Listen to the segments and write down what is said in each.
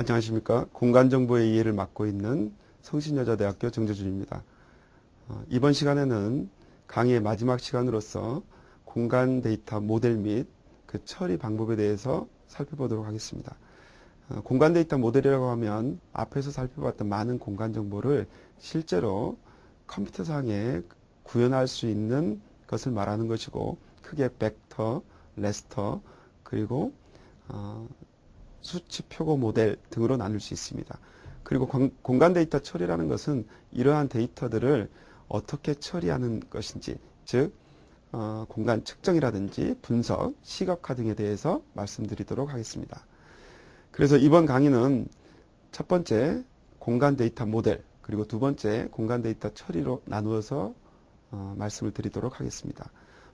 안녕하십니까. 공간정보의 이해를 맡고 있는 성신여자대학교 정재준입니다. 이번 시간에는 강의의 마지막 시간으로서 공간 데이터 모델 및 그 처리 방법에 대해서 살펴보도록 하겠습니다. 공간 데이터 모델이라고 하면 앞에서 살펴봤던 많은 공간 정보를 실제로 컴퓨터상에 구현할 수 있는 것을 말하는 것이고, 크게 벡터, 레스터, 그리고 수치 표고 모델 등으로 나눌 수 있습니다. 그리고 공간 데이터 처리라는 것은 이러한 데이터들을 어떻게 처리하는 것인지, 즉 공간 측정이라든지 분석, 시각화 등에 대해서 말씀드리도록 하겠습니다. 그래서 이번 강의는 첫 번째 공간 데이터 모델, 그리고 두 번째 공간 데이터 처리로 나누어서 말씀을 드리도록 하겠습니다.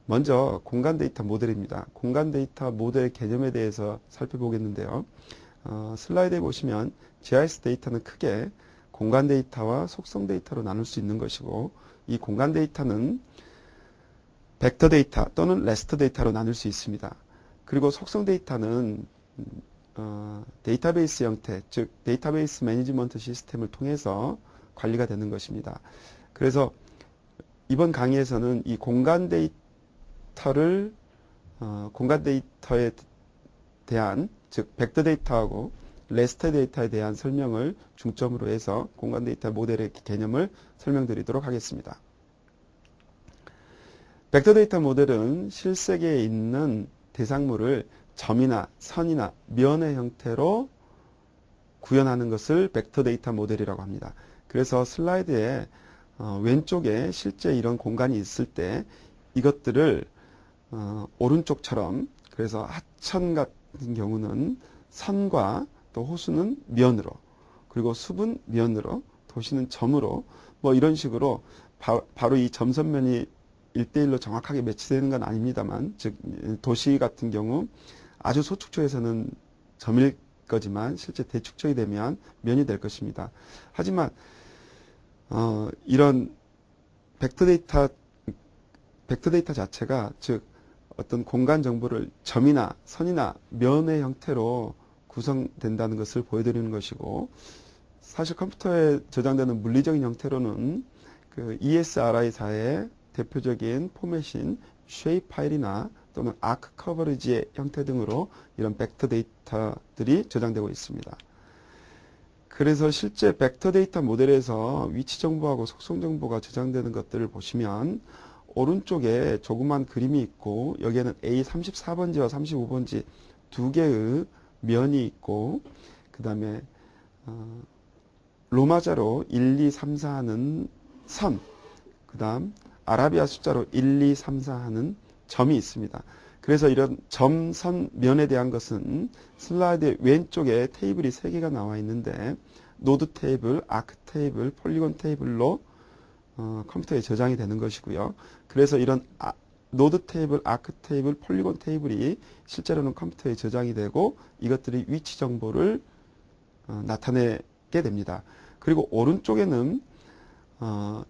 먼저 공간 데이터 모델입니다. 공간 데이터 모델 개념에 대해서 살펴보겠는데요. 슬라이드에 보시면 GIS 데이터는 크게 공간 데이터와 속성 데이터로 나눌 수 있는 것이고, 이 공간 데이터는 벡터 데이터 또는 레스터 데이터로 나눌 수 있습니다. 그리고 속성 데이터는 데이터베이스 형태, 즉 데이터베이스 매니지먼트 시스템을 통해서 관리가 되는 것입니다. 그래서 이번 강의에서는 이 공간 데이터에 대한, 즉 벡터 데이터하고 레스터 데이터에 대한 설명을 중점으로 해서 공간 데이터 모델의 개념을 설명드리도록 하겠습니다. 벡터 데이터 모델은 실세계에 있는 대상물을 점이나 선이나 면의 형태로 구현하는 것을 벡터 데이터 모델이라고 합니다. 그래서 슬라이드에 왼쪽에 실제 이런 공간이 있을 때 이것들을 오른쪽처럼, 그래서 하천 같은 경우는 선과 또 호수는 면으로, 그리고 숲은 면으로, 도시는 점으로, 뭐 이런 식으로 바로 이 점선면이 1대1로 정확하게 매치되는 건 아닙니다만, 즉 도시 같은 경우 아주 소축초에서는 점일 거지만 실제 대축초이 되면 면이 될 것입니다. 하지만 이런 벡터 데이터 자체가, 즉 어떤 공간 정보를 점이나 선이나 면의 형태로 구성된다는 것을 보여드리는 것이고, 사실 컴퓨터에 저장되는 물리적인 형태로는 그 ESRI사의 대표적인 포맷인 쉐입 파일이나 또는 아크 커버리지의 형태 등으로 이런 벡터 데이터들이 저장되고 있습니다. 그래서 실제 벡터 데이터 모델에서 위치 정보하고 속성 정보가 저장되는 것들을 보시면 오른쪽에 조그만 그림이 있고, 여기에는 A34번지와 35번지 두 개의 면이 있고, 그 다음에 로마자로 1, 2, 3, 4 하는 선, 그 다음 아라비아 숫자로 1, 2, 3, 4 하는 점이 있습니다. 그래서 이런 점, 선, 면에 대한 것은 슬라이드 왼쪽에 테이블이 3개가 나와 있는데, 노드 테이블, 아크 테이블, 폴리곤 테이블로 컴퓨터에 저장이 되는 것이고요. 그래서 이런 노드 테이블, 아크 테이블, 폴리곤 테이블이 실제로는 컴퓨터에 저장이 되고, 이것들이 위치 정보를 나타내게 됩니다. 그리고 오른쪽에는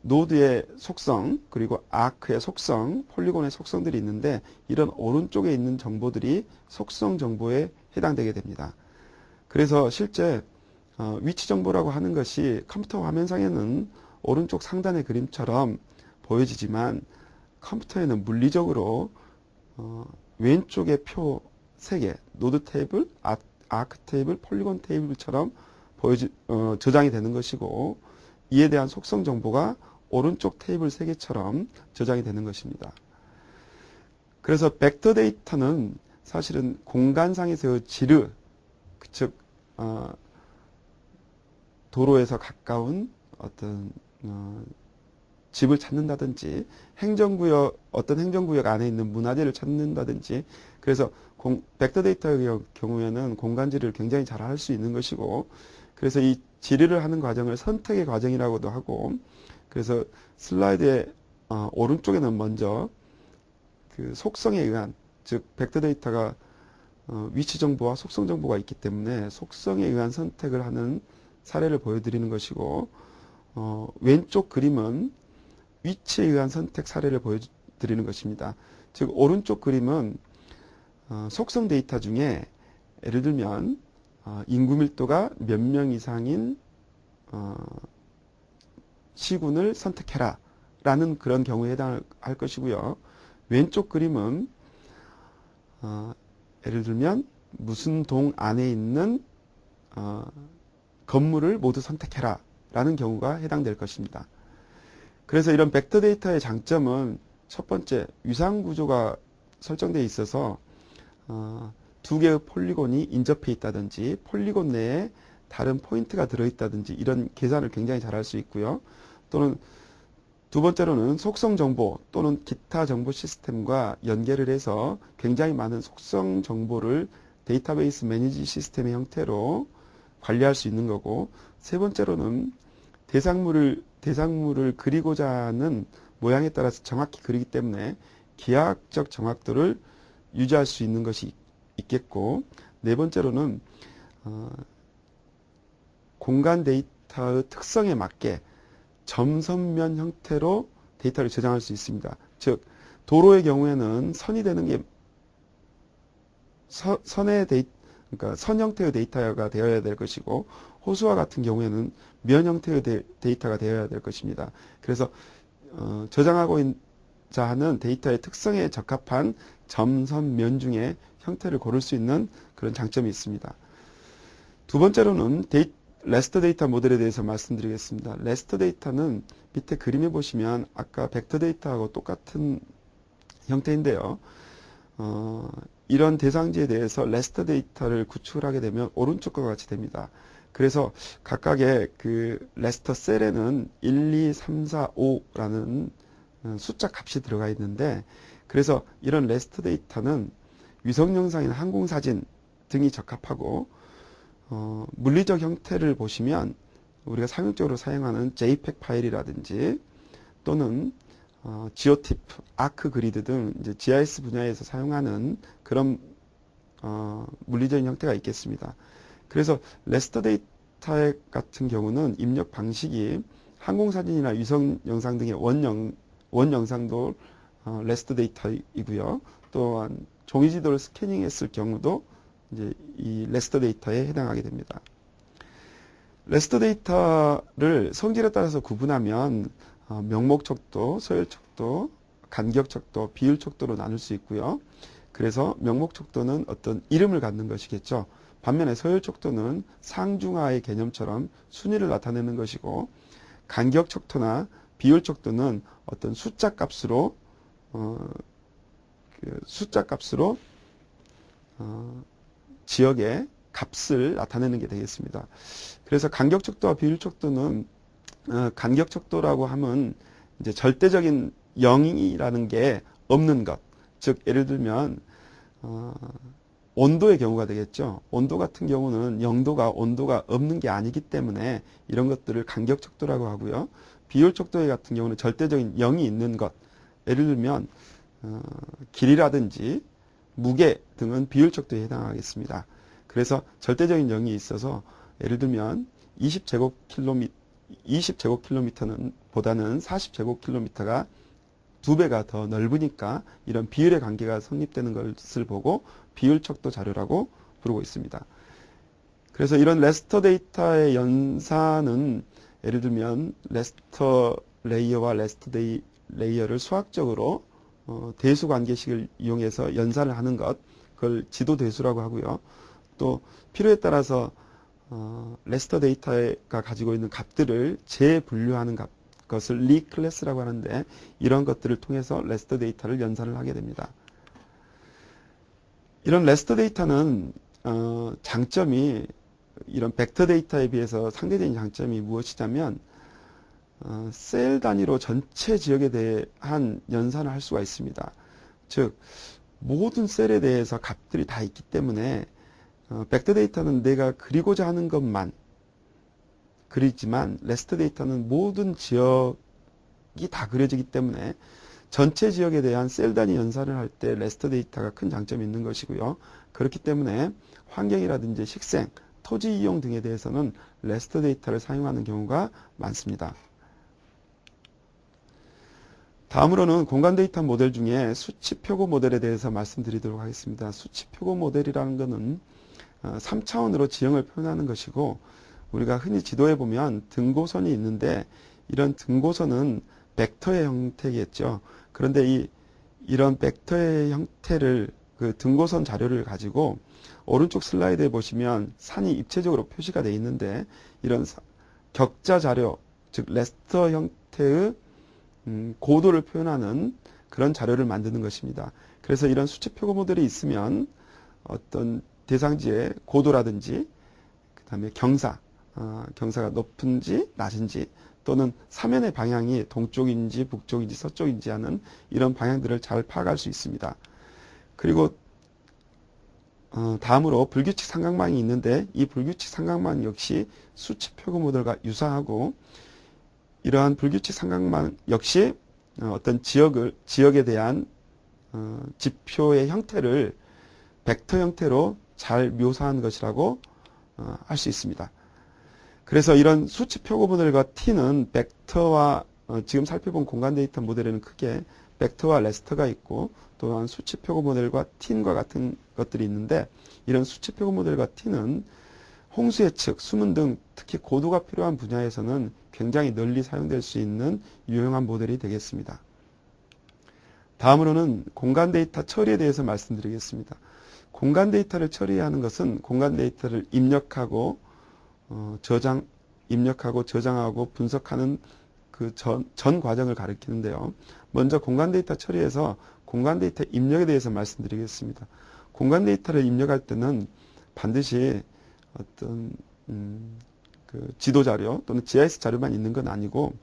노드의 속성, 그리고 아크의 속성, 폴리곤의 속성들이 있는데, 이런 오른쪽에 있는 정보들이 속성 정보에 해당되게 됩니다. 그래서 실제 위치 정보라고 하는 것이 컴퓨터 화면상에는 오른쪽 상단의 그림처럼 보여지지만, 컴퓨터에는 물리적으로 왼쪽의 표 3개, 노드 테이블, 아크 테이블, 폴리곤 테이블처럼 저장이 되는 것이고, 이에 대한 속성 정보가 오른쪽 테이블 3개처럼 저장이 되는 것입니다. 그래서 벡터 데이터는 사실은 공간상에서의 지르, 즉 도로에서 가까운 어떤 집을 찾는다든지, 어떤 행정구역 안에 있는 문화재를 찾는다든지, 그래서 벡터 데이터의 경우에는 공간지리를 굉장히 잘 할 수 있는 것이고, 그래서 이 지리를 하는 과정을 선택의 과정이라고도 하고, 그래서 슬라이드의 오른쪽에는 먼저 그 속성에 의한, 즉 벡터 데이터가 위치 정보와 속성 정보가 있기 때문에 속성에 의한 선택을 하는 사례를 보여드리는 것이고, 왼쪽 그림은 위치에 의한 선택 사례를 보여드리는 것입니다. 즉 오른쪽 그림은 속성 데이터 중에 예를 들면 인구 밀도가 몇 명 이상인 시군을 선택해라 라는 그런 경우에 해당할 것이고요. 왼쪽 그림은 예를 들면 무슨 동 안에 있는 건물을 모두 선택해라 라는 경우가 해당될 것입니다. 그래서 이런 벡터 데이터의 장점은 첫 번째, 위상 구조가 설정되어 있어서 두 개의 폴리곤이 인접해 있다든지 폴리곤 내에 다른 포인트가 들어있다든지 이런 계산을 굉장히 잘 할 수 있고요. 또는 두 번째로는 속성 정보 또는 기타 정보 시스템과 연계를 해서 굉장히 많은 속성 정보를 데이터베이스 매니지 시스템의 형태로 관리할 수 있는 거고, 세 번째로는 대상물을 그리고자 하는 모양에 따라서 정확히 그리기 때문에 기하학적 정확도를 유지할 수 있는 것이 있겠고, 네 번째로는 공간 데이터의 특성에 맞게 점선면 형태로 데이터를 저장할 수 있습니다. 즉 도로의 경우에는 선이 되는 게 그러니까 선 형태의 데이터가 되어야 될 것이고, 호수와 같은 경우에는 면 형태의 데이터가 되어야 될 것입니다. 그래서 저장하고자 하는 데이터의 특성에 적합한 점, 선, 면 중에 형태를 고를 수 있는 그런 장점이 있습니다. 두 번째로는 레스터 데이터 모델에 대해서 말씀드리겠습니다. 레스터 데이터는 밑에 그림에 보시면 아까 벡터 데이터하고 똑같은 형태인데요. 이런 대상지에 대해서 레스터 데이터를 구축을 하게 되면 오른쪽과 같이 됩니다. 그래서 각각의 그 레스터 셀에는 1, 2, 3, 4, 5라는 숫자 값이 들어가 있는데, 그래서 이런 레스터 데이터는 위성 영상이나 항공 사진 등이 적합하고, 물리적 형태를 보시면 우리가 상용적으로 사용하는 JPEG 파일이라든지 또는 지오티프, 아크 그리드 등 이제 GIS 분야에서 사용하는 그런 물리적인 형태가 있겠습니다. 그래서 레스터 데이터 같은 경우는 입력 방식이 항공사진이나 위성 영상 등의 원 영상도 레스터 데이터이고요. 또한 종이 지도를 스캐닝했을 경우도 이제 이 레스터 데이터에 해당하게 됩니다. 레스터 데이터를 성질에 따라서 구분하면 명목 척도, 서열 척도, 간격 척도, 비율 척도로 나눌 수 있고요. 그래서 명목 척도는 어떤 이름을 갖는 것이겠죠. 반면에 서열 척도는 상중하의 개념처럼 순위를 나타내는 것이고, 간격 척도나 비율 척도는 어떤 숫자 값으로 지역의 값을 나타내는 게 되겠습니다. 그래서 간격 척도와 비율 척도는 간격 척도라고 하면 이제 절대적인 0이라는 게 없는 것. 즉 예를 들면 온도의 경우가 되겠죠. 온도 같은 경우는 0도가 온도가 없는 게 아니기 때문에 이런 것들을 간격 척도라고 하고요. 비율 척도 같은 경우는 절대적인 0이 있는 것. 예를 들면 길이라든지 무게 등은 비율 척도에 해당하겠습니다. 그래서 절대적인 0이 있어서 예를 들면 20제곱킬로미터는 보다는 40제곱킬로미터가 2배가 더 넓으니까 이런 비율의 관계가 성립되는 것을 보고 비율 척도 자료라고 부르고 있습니다. 그래서 이런 레스터 데이터의 연산은 예를 들면 레스터 레이어와 레스터 레이어를 수학적으로 대수 관계식을 이용해서 연산을 하는 것, 그걸 지도 대수라고 하고요. 또 필요에 따라서 레스터 데이터가 가지고 있는 값들을 재분류하는 것을 리클래스라고 하는데, 이런 것들을 통해서 레스터 데이터를 연산을 하게 됩니다. 이런 레스터 데이터는 장점이 이런 벡터 데이터에 비해서 상대적인 장점이 무엇이냐면 셀 단위로 전체 지역에 대한 연산을 할 수가 있습니다. 즉 모든 셀에 대해서 값들이 다 있기 때문에 벡터 데이터는 내가 그리고자 하는 것만 그리지만 레스터 데이터는 모든 지역이 다 그려지기 때문에 전체 지역에 대한 셀 단위 연산을 할 때 레스터 데이터가 큰 장점이 있는 것이고요. 그렇기 때문에 환경이라든지 식생, 토지 이용 등에 대해서는 레스터 데이터를 사용하는 경우가 많습니다. 다음으로는 공간 데이터 모델 중에 수치 표고 모델에 대해서 말씀드리도록 하겠습니다. 수치 표고 모델이라는 것은 3차원으로 지형을 표현하는 것이고, 우리가 흔히 지도에 보면 등고선이 있는데 이런 등고선은 벡터의 형태겠죠. 그런데 이런 벡터의 형태를 그 등고선 자료를 가지고 오른쪽 슬라이드에 보시면 산이 입체적으로 표시가 되어 있는데 이런 격자 자료, 즉 레스터 형태의 고도를 표현하는 그런 자료를 만드는 것입니다. 그래서 이런 수치 표고 모델이 있으면 어떤 대상지의 고도라든지 그 다음에 경사가 높은지 낮은지 또는 사면의 방향이 동쪽인지 북쪽인지 서쪽인지 하는 이런 방향들을 잘 파악할 수 있습니다. 그리고 다음으로 불규칙 삼각망이 있는데 이 불규칙 삼각망 역시 수치 표고 모델과 유사하고, 이러한 불규칙 삼각망 역시 어떤 지역에 대한 지표의 형태를 벡터 형태로 잘 묘사한 것이라고 할 수 있습니다. 그래서 이런 수치 표고 모델과 T는 벡터와 지금 살펴본 공간 데이터 모델에는 크게 벡터와 레스터가 있고, 또한 수치 표고 모델과 T과 같은 것들이 있는데, 이런 수치 표고 모델과 T는 홍수 예측, 수문 등 특히 고도가 필요한 분야에서는 굉장히 널리 사용될 수 있는 유용한 모델이 되겠습니다. 다음으로는 공간 데이터 처리에 대해서 말씀드리겠습니다. 공간 데이터를 처리하는 것은 공간 데이터를 입력하고 저장하고 분석하는 그 전 과정을 가리키는데요. 먼저 공간 데이터 처리에서 공간 데이터 입력에 대해서 말씀드리겠습니다. 공간 데이터를 입력할 때는 반드시 어떤 그 지도 자료 또는 GIS 자료만 있는 건 아니고,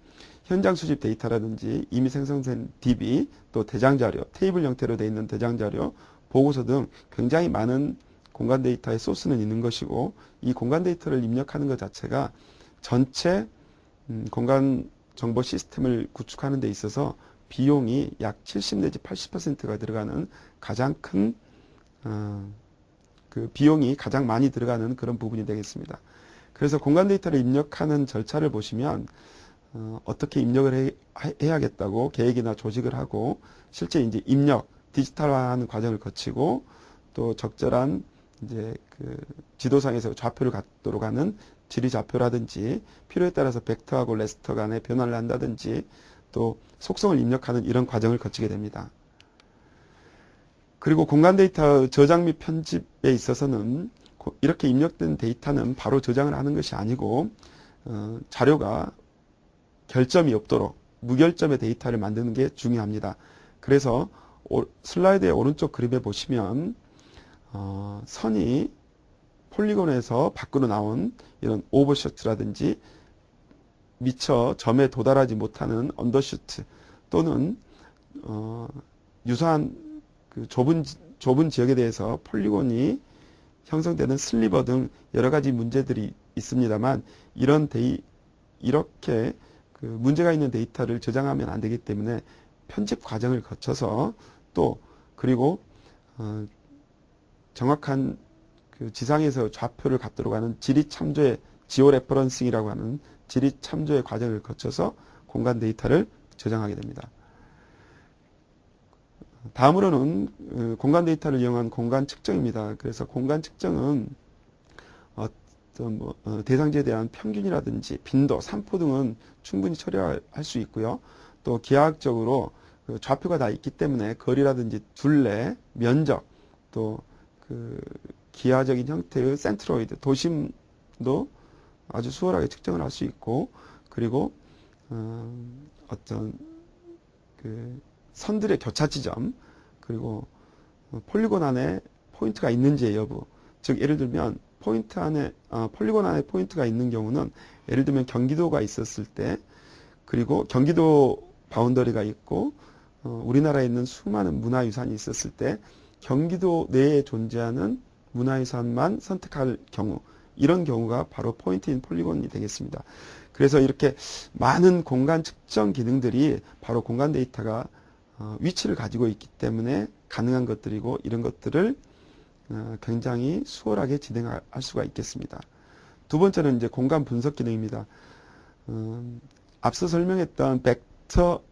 현장 수집 데이터라든지 이미 생성된 DB, 또 대장 자료, 테이블 형태로 되어 있는 대장 자료, 보고서 등 굉장히 많은 공간 데이터의 소스는 있는 것이고, 이 공간 데이터를 입력하는 것 자체가 전체 공간 정보 시스템을 구축하는 데 있어서 비용이 약 70 내지 80%가 들어가는 가장 큰 그 비용이 가장 많이 들어가는 그런 부분이 되겠습니다. 그래서 공간 데이터를 입력하는 절차를 보시면 어떻게 입력을 해야겠다고 계획이나 조직을 하고, 실제 이제 디지털화하는 과정을 거치고, 또 적절한 이제 그 지도상에서 좌표를 갖도록 하는 지리 좌표라든지, 필요에 따라서 벡터하고 레스터 간의 변화를 한다든지, 또 속성을 입력하는 이런 과정을 거치게 됩니다. 그리고 공간 데이터 저장 및 편집에 있어서는 이렇게 입력된 데이터는 바로 저장을 하는 것이 아니고 자료가 결점이 없도록 무결점의 데이터를 만드는 게 중요합니다. 그래서 슬라이드의 오른쪽 그림에 보시면 선이 폴리곤에서 밖으로 나온 이런 오버슈트라든지 미처 점에 도달하지 못하는 언더슈트, 또는 유사한 그 좁은 지역에 대해서 폴리곤이 형성되는 슬리버 등 여러 가지 문제들이 있습니다만, 이렇게 그 문제가 있는 데이터를 저장하면 안 되기 때문에 편집 과정을 거쳐서, 또 그리고 정확한 그 지상에서 좌표를 갖도록 하는 지리 참조의 지오 레퍼런싱이라고 하는 지리 참조의 과정을 거쳐서 공간 데이터를 저장하게 됩니다. 다음으로는 공간 데이터를 이용한 공간 측정입니다. 그래서 공간 측정은 어떤 대상지에 대한 평균이라든지 빈도, 산포 등은 충분히 처리할 수 있고요. 또 기하학적으로 그 좌표가 다 있기 때문에 거리라든지 둘레, 면적, 또 그 기하적인 형태의 센트로이드, 도심도 아주 수월하게 측정을 할 수 있고, 그리고 어떤 그 선들의 교차 지점, 그리고 폴리곤 안에 포인트가 있는지의 여부, 즉 예를 들면 폴리곤 안에 포인트가 있는 경우는, 예를 들면 경기도가 있었을 때, 그리고 경기도 바운더리가 있고 우리나라에 있는 수많은 문화유산이 있었을 때 경기도 내에 존재하는 문화유산만 선택할 경우, 이런 경우가 바로 포인트인 폴리곤이 되겠습니다. 그래서 이렇게 많은 공간 측정 기능들이 바로 공간 데이터가 위치를 가지고 있기 때문에 가능한 것들이고, 이런 것들을 굉장히 수월하게 진행할 수가 있겠습니다. 두 번째는 이제 공간 분석 기능입니다. 앞서 설명했던 벡터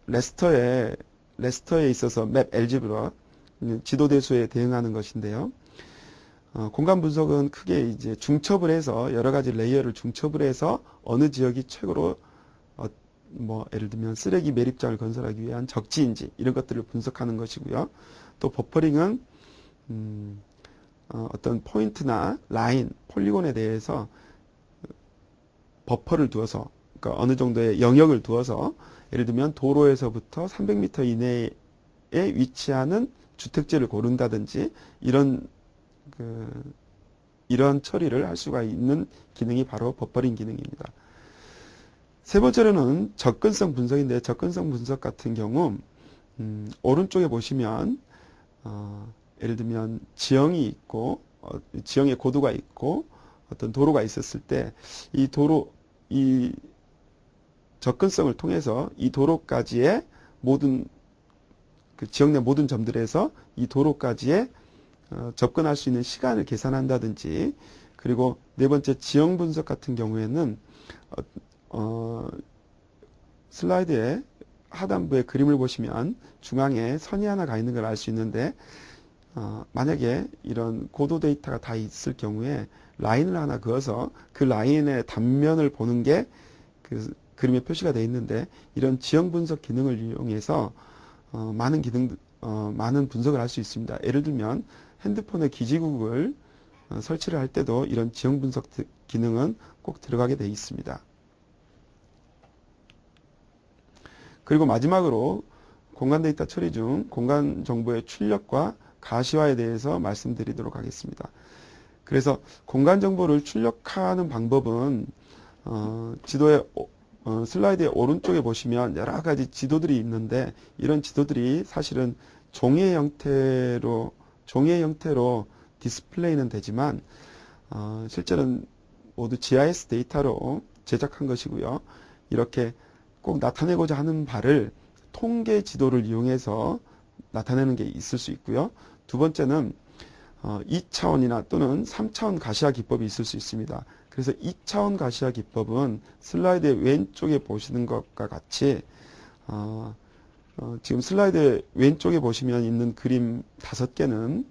레스터에 있어서 맵 엘지브라, 지도 대수에 대응하는 것인데요. 공간 분석은 크게 이제 중첩을 해서 여러 가지 레이어를 중첩을 해서 어느 지역이 최고로 뭐 예를 들면 쓰레기 매립장을 건설하기 위한 적지인지 이런 것들을 분석하는 것이고요. 또 버퍼링은 어떤 포인트나 라인, 폴리곤에 대해서 버퍼를 두어서 그러니까 어느 정도의 영역을 두어서 예를 들면 도로에서부터 300m 이내에 위치하는 주택지를 고른다든지 이런 이런 처리를 할 수가 있는 기능이 바로 버퍼링 기능입니다. 세 번째로는 접근성 분석인데 접근성 분석 같은 경우 오른쪽에 보시면 예를 들면 지형이 있고 지형의 고도가 있고 어떤 도로가 있었을 때 이 접근성을 통해서 이 도로까지의 모든 그 지역 내 모든 점들에서 이 도로까지의 접근할 수 있는 시간을 계산한다든지 그리고 네 번째 지형 분석 같은 경우에는 슬라이드의 하단부에 그림을 보시면 중앙에 선이 하나 가 있는 걸 알 수 있는데 만약에 이런 고도 데이터가 다 있을 경우에 라인을 하나 그어서 그 라인의 단면을 보는 게 그 그림에 표시가 되어 있는데 이런 지형 분석 기능을 이용해서 많은 분석을 할 수 있습니다. 예를 들면 핸드폰에 기지국을 설치를 할 때도 이런 지형 분석 기능은 꼭 들어가게 되어 있습니다. 그리고 마지막으로 공간 데이터 처리 중 공간 정보의 출력과 가시화에 대해서 말씀드리도록 하겠습니다. 그래서 공간 정보를 출력하는 방법은 지도의 슬라이드의 오른쪽에 보시면 여러 가지 지도들이 있는데 이런 지도들이 사실은 종이의 형태로 디스플레이는 되지만 실제는 모두 GIS 데이터로 제작한 것이고요. 이렇게 꼭 나타내고자 하는 바를 통계 지도를 이용해서 나타내는 게 있을 수 있고요. 두 번째는 2차원이나 또는 3차원 가시화 기법이 있을 수 있습니다. 그래서 2차원 가시화 기법은 슬라이드의 왼쪽에 보시는 것과 같이 지금 슬라이드 왼쪽에 보시면 있는 그림 5개는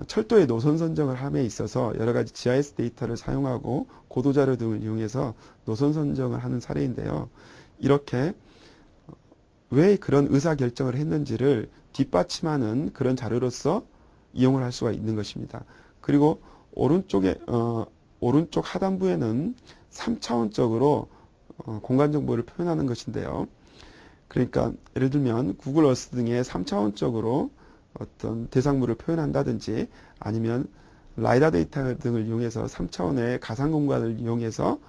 철도의 노선 선정을 함에 있어서 여러 가지 GIS 데이터를 사용하고 고도 자료 등을 이용해서 노선 선정을 하는 사례인데요. 이렇게 왜 그런 의사 결정을 했는지를 뒷받침하는 그런 자료로서 이용을 할 수가 있는 것입니다. 그리고 오른쪽 하단부에는 3차원적으로 공간 정보를 표현하는 것인데요. 그러니까 예를 들면 구글 어스 등의 3차원적으로 어떤 대상물을 표현한다든지 아니면 라이다 데이터 등을 이용해서 3차원의 가상 공간을 이용해서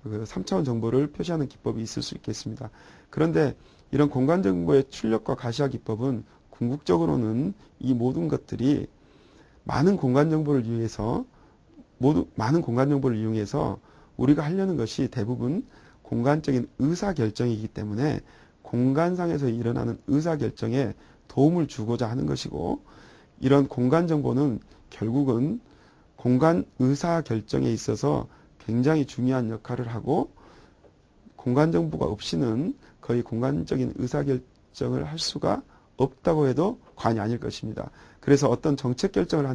그 3차원 정보를 표시하는 기법이 있을 수 있겠습니다. 그런데 이런 공간 정보의 출력과 가시화 기법은 궁극적으로는 이 모든 것들이 많은 공간 정보를 이용해서 우리가 하려는 것이 대부분 공간적인 의사결정이기 때문에 공간상에서 일어나는 의사결정에 도움을 주고자 하는 것이고 이런 공간 정보는 결국은 공간 의사결정에 있어서 굉장히 중요한 역할을 하고 공간 정보가 없이는 거의 공간적인 의사결정을 할 수가 없다고 해도 과언이 아닐 것입니다. 그래서 어떠한 정책 결정을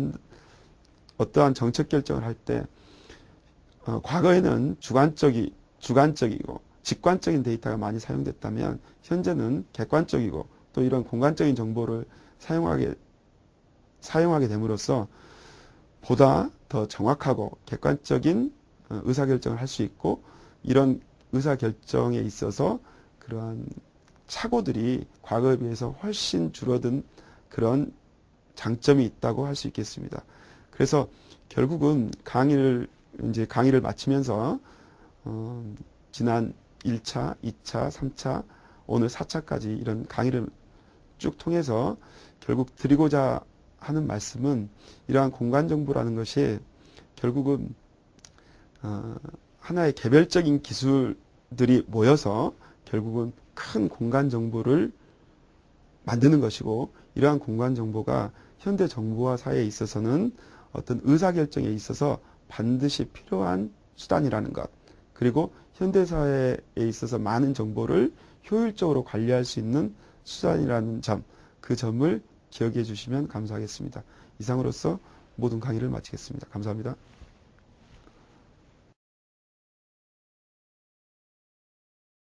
할 때 과거에는 주관적이고 직관적인 데이터가 많이 사용됐다면 현재는 객관적이고 또 이런 공간적인 정보를 사용하게 됨으로써 보다 더 정확하고 객관적인 의사결정을 할 수 있고 이런 의사결정에 있어서 그러한 착오들이 과거에 비해서 훨씬 줄어든 그런 장점이 있다고 할 수 있겠습니다. 그래서 결국은 강의를 마치면서 지난 1차, 2차, 3차, 오늘 4차까지 이런 강의를 쭉 통해서 결국 드리고자 하는 말씀은 이러한 공간 정보라는 것이 결국은 하나의 개별적인 기술들이 모여서 결국은 큰 공간 정보를 만드는 것이고 이러한 공간 정보가 현대 정보화 사회에 있어서는 어떤 의사결정에 있어서 반드시 필요한 수단이라는 것 그리고 현대사회에 있어서 많은 정보를 효율적으로 관리할 수 있는 수단이라는 점, 그 점을 기억해 주시면 감사하겠습니다. 이상으로서 모든 강의를 마치겠습니다. 감사합니다.